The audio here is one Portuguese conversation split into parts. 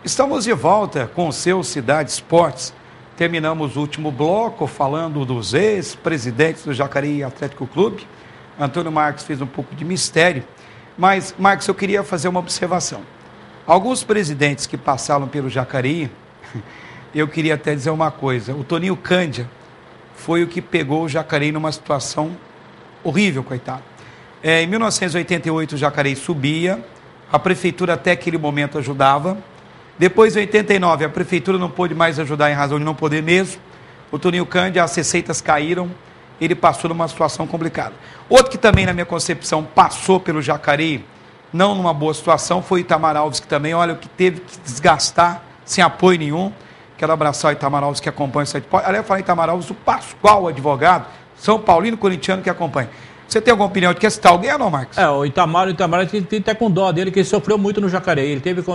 Estamos de volta com o seu Cidade Esportes. Terminamos o último bloco falando dos ex-presidentes do Jacareí Atlético Clube. Antônio Marcos fez um pouco de mistério, mas, Marcos, eu queria fazer uma observação. Alguns presidentes que passaram pelo Jacareí, eu queria até dizer uma coisa. O Toninho Cândia foi o que pegou o Jacareí numa situação horrível, coitado. Em 1988 o Jacareí subia, a prefeitura até aquele momento ajudava. Depois, em 89, a prefeitura não pôde mais ajudar em razão de não poder mesmo. O Toninho Cândia, as receitas caíram, ele passou numa situação complicada. Outro que também, na minha concepção, passou pelo Jacareí, não numa boa situação, foi o Itamar Alves, que também, olha, o que teve que desgastar, sem apoio nenhum. Quero abraçar o Itamar Alves, que acompanha o site. Aliás, eu falei Itamar Alves, o Pascoal, advogado, São Paulino, corintiano, que acompanha. Você tem alguma opinião de que citar alguém ou não, Marcos? O Itamar tem até com dó dele, que ele sofreu muito no Jacareí. Ele teve que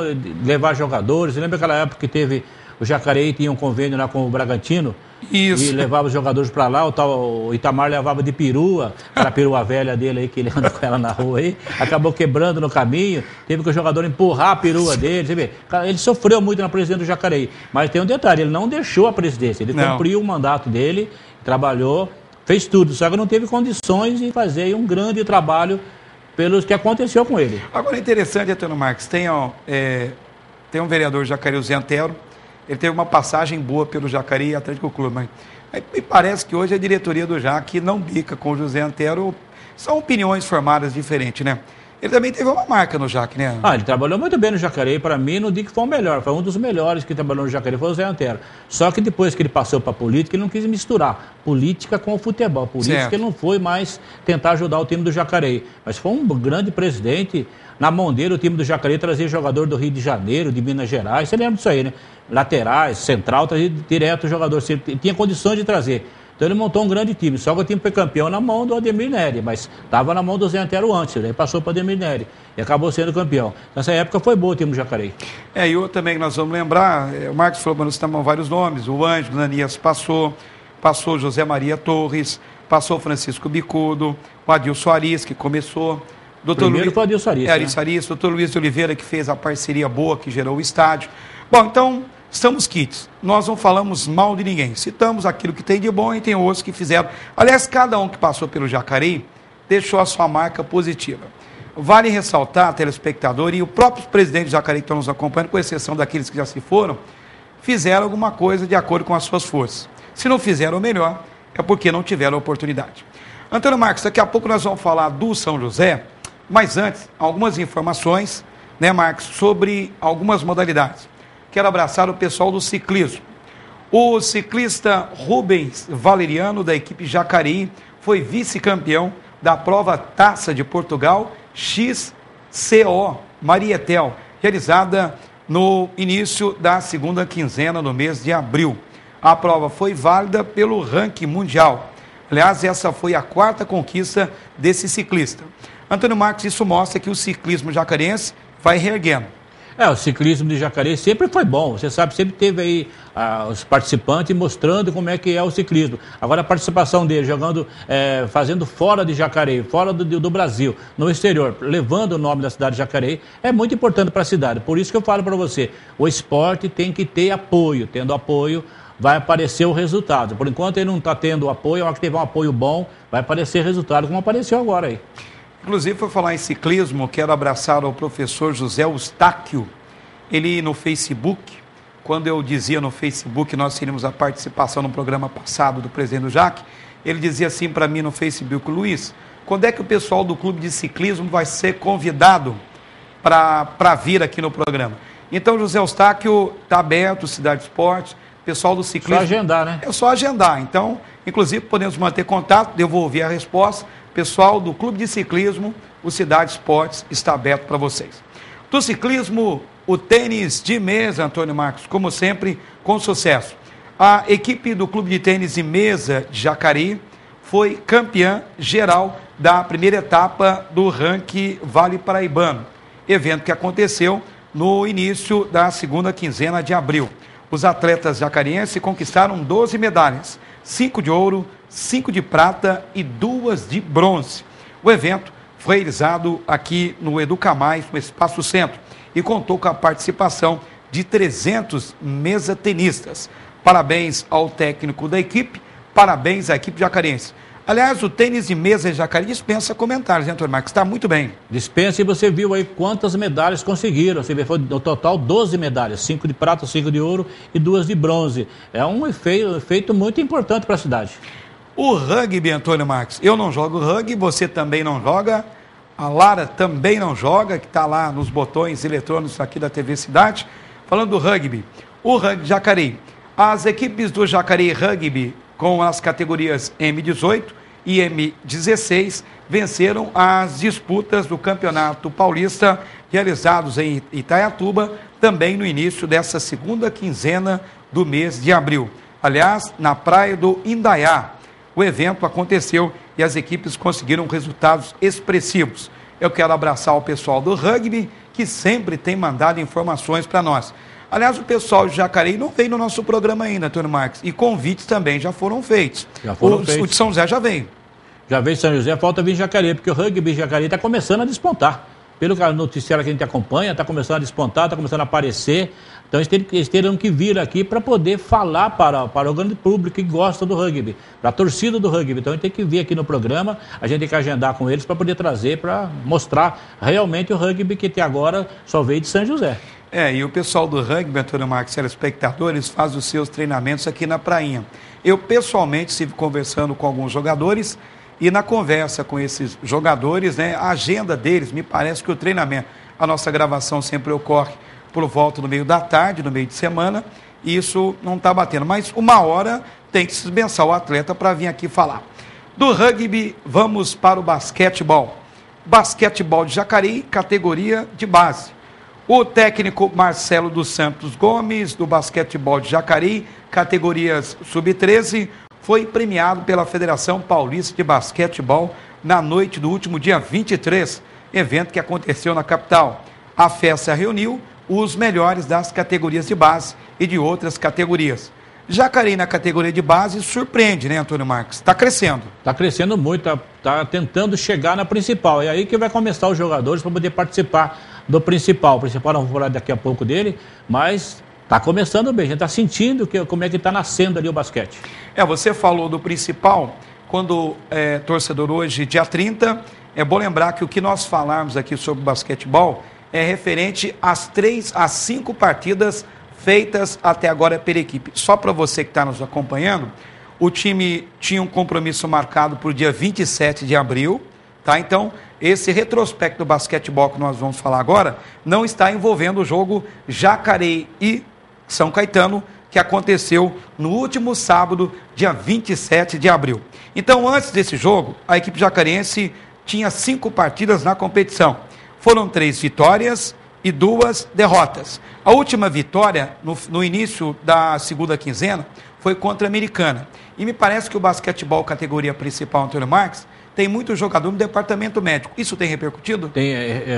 levar jogadores. Você lembra aquela época que teve o Jacareí, tinha um convênio lá com o Bragantino? Isso. E levava os jogadores para lá, o Itamar levava de perua, aquela perua velha dele aí, que ele anda com ela na rua aí, acabou quebrando no caminho, teve que o jogador empurrar a perua dele, você vê, ele sofreu muito na presidência do Jacareí, mas tem um detalhe, ele não deixou a presidência, ele cumpriu o mandato dele, trabalhou, fez tudo, só que não teve condições de fazer um grande trabalho pelos que aconteceu com ele. Agora, interessante, Antônio Marcos, tem um vereador Jacareí, o Zé Antero. Ele teve uma passagem boa pelo Jacareí e Atlético Clube, mas me parece que hoje a diretoria do Jaque não bica com o José Antero. São opiniões formadas diferentes, né? Ele também teve uma marca no Jaque, né? Ele trabalhou muito bem no Jacareí. Para mim, não digo que foi o melhor, foi um dos melhores que trabalhou no Jacareí, foi o Zé Antero. Só que depois que ele passou para a política, ele não quis misturar política com o futebol. Por isso que ele não foi mais tentar ajudar o time do Jacareí. Mas foi um grande presidente. Na mão dele, o time do Jacareí trazia jogador do Rio de Janeiro, de Minas Gerais. Você lembra disso aí, né? Laterais, central, trazia direto o jogador. Você tinha condições de trazer. Então ele montou um grande time. Só que o time foi campeão na mão do Ademir Neri, mas estava na mão do Zé Antero antes. Ele passou para o Ademir Neri e acabou sendo campeão. Nessa época foi bom o time do Jacareí. E outro também que nós vamos lembrar, o Marcos falou, mas nós estamos vários nomes. O Ângelo Nanias passou José Maria Torres, passou Francisco Bicudo, o Adilson Aris, que começou. Primeiro foi o Adilson Aris. Adilson Aris, doutor Luiz de Oliveira, que fez a parceria boa, que gerou o estádio. Bom, então, estamos quites. Nós não falamos mal de ninguém. Citamos aquilo que tem de bom e tem outros que fizeram. Aliás, cada um que passou pelo Jacareí deixou a sua marca positiva. Vale ressaltar, telespectador, e o próprio presidente do Jacareí que estão nos acompanhando, com exceção daqueles que já se foram, fizeram alguma coisa de acordo com as suas forças. Se não fizeram o melhor, é porque não tiveram a oportunidade. Antônio Marcos, daqui a pouco nós vamos falar do São José, mas antes, algumas informações, né, Marcos, sobre algumas modalidades. Quero abraçar o pessoal do ciclismo. O ciclista Rubens Valeriano, da equipe Jacareí, foi vice-campeão da prova Taça de Portugal XCO Marietel, realizada no início da segunda quinzena no mês de abril. A prova foi válida pelo ranking mundial. Aliás, essa foi a 4ª conquista desse ciclista. Antônio Marcos, isso mostra que o ciclismo jacarense vai reerguendo. O ciclismo de Jacareí sempre foi bom, você sabe, sempre teve aí os participantes mostrando como é que é o ciclismo. Agora a participação dele, jogando, fazendo fora de Jacareí, fora do Brasil, no exterior, levando o nome da cidade de Jacareí, é muito importante para a cidade. Por isso que eu falo para você, o esporte tem que ter apoio, tendo apoio, vai aparecer o resultado. Por enquanto ele não está tendo apoio, eu acho que teve um apoio bom, vai aparecer resultado, como apareceu agora aí. Inclusive, por falar em ciclismo, quero abraçar o professor José Eustáquio. Ele no Facebook, quando eu dizia no Facebook, nós teríamos a participação no programa passado do presidente do Jaque, ele dizia assim para mim no Facebook: Luiz, quando é que o pessoal do clube de ciclismo vai ser convidado para vir aqui no programa? Então, José Eustáquio está aberto, Cidade Esportes, pessoal do ciclismo... Só agendar, né? É só agendar. Então, inclusive, podemos manter contato, devolver a resposta. Pessoal do Clube de Ciclismo, o Cidade Esportes está aberto para vocês. Do ciclismo, o tênis de mesa, Antônio Marcos, como sempre, com sucesso. A equipe do Clube de Tênis de Mesa de Jacareí foi campeã geral da primeira etapa do ranking Vale Paraibano, evento que aconteceu no início da segunda quinzena de abril. Os atletas jacarienses conquistaram 12 medalhas, 5 de ouro, 5 de prata e 2 de bronze. O evento foi realizado aqui no Educamais, no Espaço Centro, e contou com a participação de 300 mesa-tenistas. Parabéns ao técnico da equipe, parabéns à equipe jacarense. Aliás, o tênis de mesa em Jacareí dispensa comentários, hein, Antônio Marcos? Está muito bem. Dispensa, e você viu aí quantas medalhas conseguiram. Você vê, foi no total 12 medalhas, 5 de prata, 5 de ouro e 2 de bronze. É um feito muito importante para a cidade. O rugby, Antônio Marcos, eu não jogo rugby, você também não joga, a Lara também não joga, que está lá nos botões eletrônicos aqui da TV Cidade. Falando do rugby, o rugby Jacareí, as equipes do Jacareí Rugby, com as categorias M18 e M16, venceram as disputas do Campeonato Paulista, realizados em Itaiatuba, também no início dessa segunda quinzena do mês de abril. Aliás, na praia do Indaiá, o evento aconteceu e as equipes conseguiram resultados expressivos. Eu quero abraçar o pessoal do rugby, que sempre tem mandado informações para nós. Aliás, o pessoal de Jacareí não veio no nosso programa ainda, Antônio Marcos, e convites também já foram feitos. O de São José já veio. Já veio de São José, falta vir de Jacareí, porque o rugby de Jacareí está começando a despontar. Pelo noticiário que a gente acompanha, está começando a despontar, está começando a aparecer. Então eles terão que vir aqui para poder falar para o grande público que gosta do rugby, para a torcida do rugby. Então a gente tem que vir aqui no programa, a gente tem que agendar com eles para poder trazer, para mostrar realmente o rugby que até agora só veio de São José. E o pessoal do rugby, Antônio Marcos, telespectadores, faz os seus treinamentos aqui na prainha. Eu, pessoalmente, estive conversando com alguns jogadores e na conversa com esses jogadores, né, a agenda deles, me parece que o treinamento, a nossa gravação sempre ocorre por volta do meio da tarde, no meio de semana, e isso não está batendo. Mas uma hora tem que se dispensar o atleta para vir aqui falar. Do rugby, vamos para o basquetebol. Basquetebol de Jacareí, categoria de base. O técnico Marcelo dos Santos Gomes, do basquetebol de Jacareí, categorias sub-13, foi premiado pela Federação Paulista de Basquetebol na noite do último dia 23, evento que aconteceu na capital. A festa reuniu os melhores das categorias de base e de outras categorias. Jacareí na categoria de base surpreende, né, Antônio Marcos? Está crescendo. Está crescendo muito, está tentando chegar na principal. É aí que vai começar os jogadores para poder participar do principal. O principal não vou falar daqui a pouco dele, mas está começando bem. A gente está sentindo como é que está nascendo ali o basquete. Você falou do principal, quando torcedor hoje, dia 30, é bom lembrar que o que nós falarmos aqui sobre basquetebol é referente às 3 a 5 partidas feitas até agora pela equipe. Só para você que está nos acompanhando, o time tinha um compromisso marcado para o dia 27 de abril, tá? Então, esse retrospecto do basquetebol que nós vamos falar agora não está envolvendo o jogo Jacareí e São Caetano, que aconteceu no último sábado, dia 27 de abril. Então, antes desse jogo, a equipe jacarense tinha 5 partidas na competição. Foram 3 vitórias e 2 derrotas. A última vitória, no início da segunda quinzena, foi contra a Americana. E me parece que o basquetebol, categoria principal, Antônio Marcos, tem muito jogador no departamento médico. Isso tem repercutido?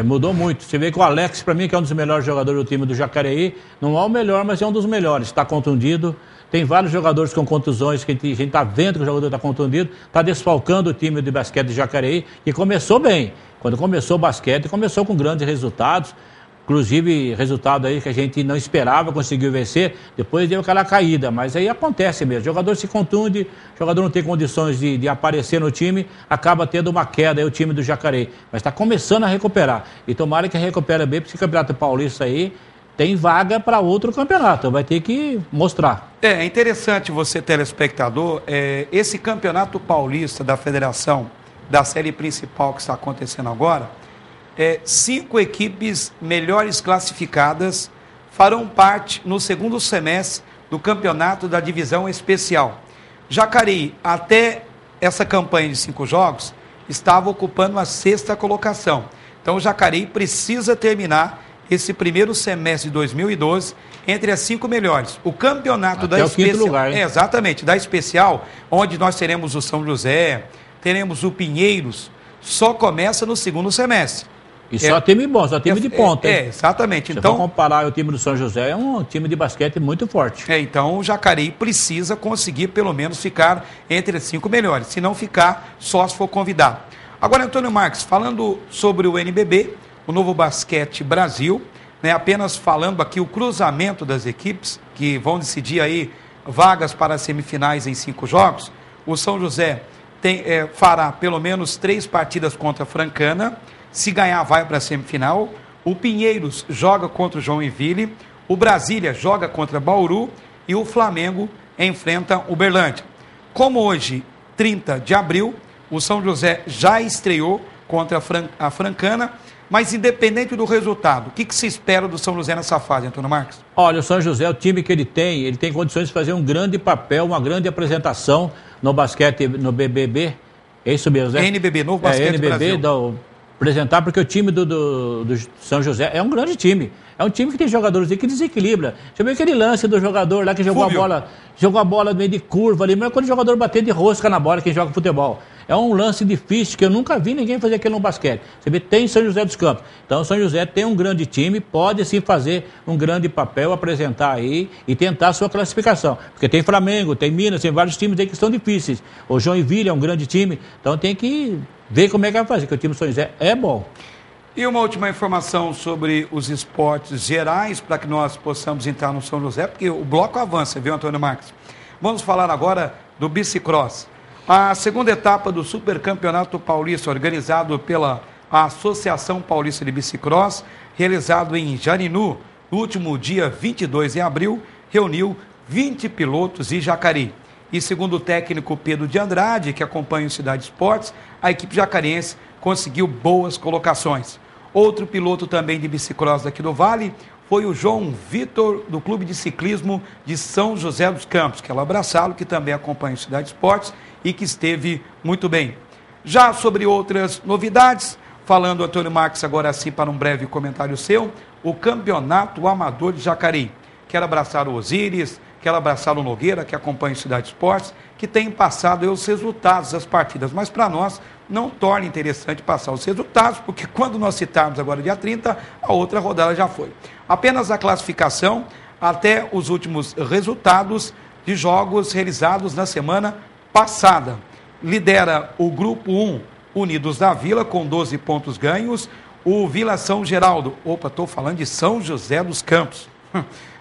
Mudou muito. Você vê que o Alex, para mim, que é um dos melhores jogadores do time do Jacareí, não é o melhor, mas é um dos melhores. Está contundido. Tem vários jogadores com contusões, que a gente está vendo que o jogador está contundido, está desfalcando o time de basquete de Jacareí, que começou bem. Quando começou o basquete, começou com grandes resultados. Inclusive, resultado aí que a gente não esperava, conseguiu vencer, depois deu aquela caída, mas aí acontece mesmo. O jogador se contunde, o jogador não tem condições de aparecer no time, acaba tendo uma queda aí o time do Jacareí. Mas está começando a recuperar. E tomara que recupere bem, porque esse campeonato paulista aí tem vaga para outro campeonato, vai ter que mostrar. É interessante você, telespectador, esse campeonato paulista da federação, da série principal que está acontecendo agora, 5 equipes melhores classificadas farão parte no segundo semestre do campeonato da divisão especial. Jacareí, até essa campanha de 5 jogos, estava ocupando a 6ª colocação. Então o Jacareí precisa terminar esse primeiro semestre de 2012 entre as 5 melhores. O campeonato até da especial. Lugar, hein? Exatamente, da especial, onde nós teremos o São José, teremos o Pinheiros, só começa no segundo semestre. E só time bom, só time de ponta. Exatamente. Se então, for comparar o time do São José, é um time de basquete muito forte. Então o Jacareí precisa conseguir pelo menos ficar entre as 5 melhores. Se não ficar, só se for convidado. Agora, Antônio Marcos, falando sobre o NBB, o Novo Basquete Brasil, né, apenas falando aqui o cruzamento das equipes, que vão decidir aí vagas para as semifinais em 5 jogos. O São José fará pelo menos 3 partidas contra a Francana. Se ganhar, vai para a semifinal. O Pinheiros joga contra o Joinville. O Brasília joga contra Bauru. E o Flamengo enfrenta o Uberlândia. Como hoje, 30 de abril, o São José já estreou contra a Francana. Mas independente do resultado, o que se espera do São José nessa fase, Antônio Marcos? Olha, o São José, o time que ele tem condições de fazer um grande papel, uma grande apresentação no basquete, no BBB. É isso mesmo, né? NBB, Novo Basquete NBB, Brasil. Apresentar, porque o time do São José é um grande time. É um time que tem jogadores que desequilibra. Deixa eu ver aquele lance do jogador lá que jogou a bola no meio de curva ali, mas quando o jogador bater de rosca na bola, quem joga futebol. É um lance difícil que eu nunca vi ninguém fazer aquilo no basquete. Você vê, tem São José dos Campos. Então, o São José tem um grande time, pode sim fazer um grande papel, apresentar aí e tentar a sua classificação. Porque tem Flamengo, tem Minas, tem vários times aí que são difíceis. O Joinville é um grande time, então tem que ver como é que vai fazer, porque o time do São José é bom. E uma última informação sobre os esportes gerais, para que nós possamos entrar no São José, porque o bloco avança, viu, Antônio Marcos? Vamos falar agora do bicicross. A segunda etapa do Supercampeonato Paulista, organizado pela Associação Paulista de Bicicross, realizado em Jarinu, no último dia 22 de abril, reuniu 20 pilotos de Jacareí. E segundo o técnico Pedro de Andrade, que acompanha o Cidade Esportes, a equipe jacariense conseguiu boas colocações. Outro piloto também de bicicross daqui do Vale foi o João Vitor, do Clube de Ciclismo de São José dos Campos, que é o Abraçalo, que também acompanha o Cidade Esportes e que esteve muito bem. Já sobre outras novidades, falando, Antônio Marcos, agora sim para um breve comentário seu, o Campeonato Amador de Jacareí. Quero abraçar o Osíris, quero abraçar o Nogueira, que acompanha o Cidade Esportes, que tem passado os resultados das partidas, mas para nós não torna interessante passar os resultados, porque quando nós citarmos agora dia 30, a outra rodada já foi. Apenas a classificação até os últimos resultados de jogos realizados na semana passada. Lidera o Grupo 1, Unidos da Vila, com 12 pontos ganhos. O Vila São Geraldo, estou falando de São José dos Campos.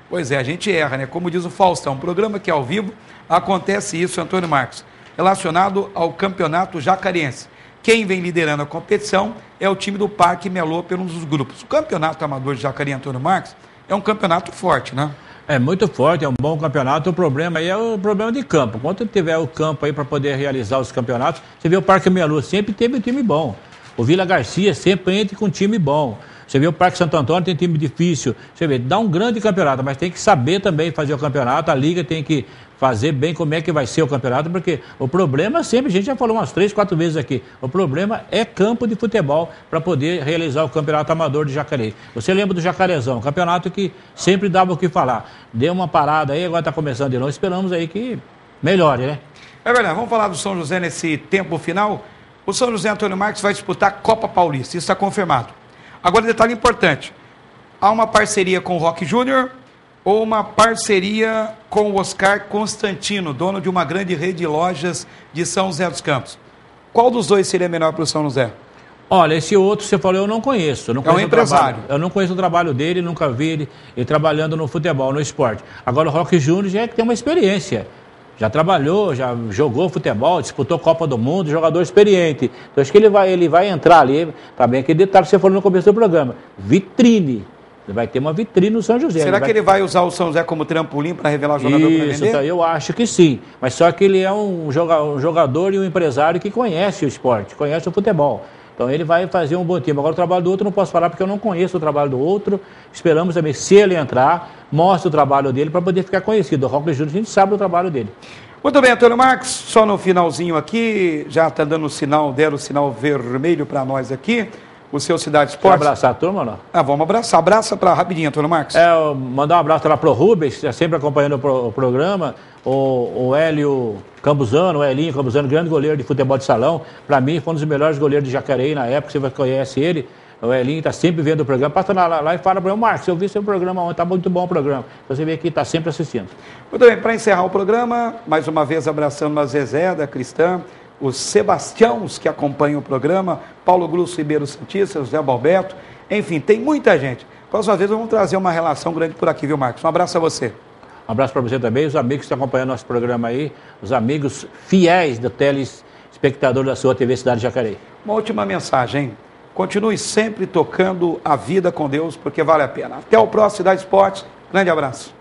Pois é, a gente erra, né? Como diz o Faustão, um programa que é ao vivo, acontece isso, Antônio Marcos, relacionado ao Campeonato Jacariense. Quem vem liderando a competição é o time do Parque Melô pelos grupos. O Campeonato Amador de Jacareí, Antônio Marcos, é um campeonato forte, né? É muito forte, é um bom campeonato. O problema aí é o problema de campo. Quando tiver o campo aí para poder realizar os campeonatos, você vê o Parque Melô sempre teve um time bom. O Vila Garcia sempre entra com um time bom. Você vê o Parque Santo Antônio, tem time difícil. Você vê, dá um grande campeonato, mas tem que saber também fazer o campeonato. A Liga tem que fazer bem como é que vai ser o campeonato, porque o problema sempre, a gente já falou umas 3, 4 vezes aqui, o problema é campo de futebol para poder realizar o Campeonato Amador de Jacareí. Você lembra do Jacarezão, campeonato que sempre dava o que falar. Deu uma parada aí, agora está começando de novo, esperamos aí que melhore, né? É verdade, vamos falar do São José nesse tempo final. O São José, Antônio Marcos, vai disputar a Copa Paulista, isso está confirmado. Agora, detalhe importante, há uma parceria com o Rock Júnior ou uma parceria com o Oscar Constantino, dono de uma grande rede de lojas de São José dos Campos. Qual dos dois seria melhor para o São José? Olha, esse outro você falou, eu não conheço. É um empresário. Eu não conheço o trabalho dele, nunca vi ele trabalhando no futebol, no esporte. Agora o Rock Júnior já é que tem uma experiência. Já trabalhou, já jogou futebol, disputou Copa do Mundo, jogador experiente. Então acho que ele vai entrar ali, também aquele detalhe que você falou no começo do programa, vitrine. Ele vai ter uma vitrine no São José. Será que ele vai usar o São José como trampolim para revelar jogador para vender? Isso, eu acho que sim. Mas só que ele é um jogador e um empresário que conhece o esporte, conhece o futebol. Então ele vai fazer um bom time. Agora o trabalho do outro eu não posso falar porque eu não conheço o trabalho do outro. Esperamos também, se ele entrar, mostre o trabalho dele para poder ficar conhecido. O Rock Júnior, a gente sabe o trabalho dele. Muito bem, Antônio Marcos, só no finalzinho aqui, já está dando o sinal, deram o sinal vermelho para nós aqui, o seu Cidade Esportes. Quer abraçar a turma ou não? Vamos abraçar, abraça para rapidinho, Antônio Marcos. Mandar um abraço lá para o Rubens, que está sempre acompanhando o programa, o Hélio Campuzano, o Elinho Campuzano, grande goleiro de futebol de salão, para mim foi um dos melhores goleiros de Jacareí na época, você conhece ele. O Elinho está sempre vendo o programa, passa lá e fala para o Marcos, eu vi seu programa ontem, está muito bom o programa. Você vê que está sempre assistindo. Muito bem, para encerrar o programa, mais uma vez abraçando a Zezé, da Cristã, os Sebastiãos que acompanham o programa, Paulo Grusso Ribeiro Santista, José Balberto, Enfim, tem muita gente. Próxima vez vamos trazer uma relação grande por aqui, viu, Marcos? Um abraço a você. Um abraço para você também, os amigos que estão acompanhando nosso programa aí, os amigos fiéis do telespectador da sua TV Cidade de Jacareí. Uma última mensagem, hein? Continue sempre tocando a vida com Deus, porque vale a pena. Até o próximo Cidade Esportes. Grande abraço.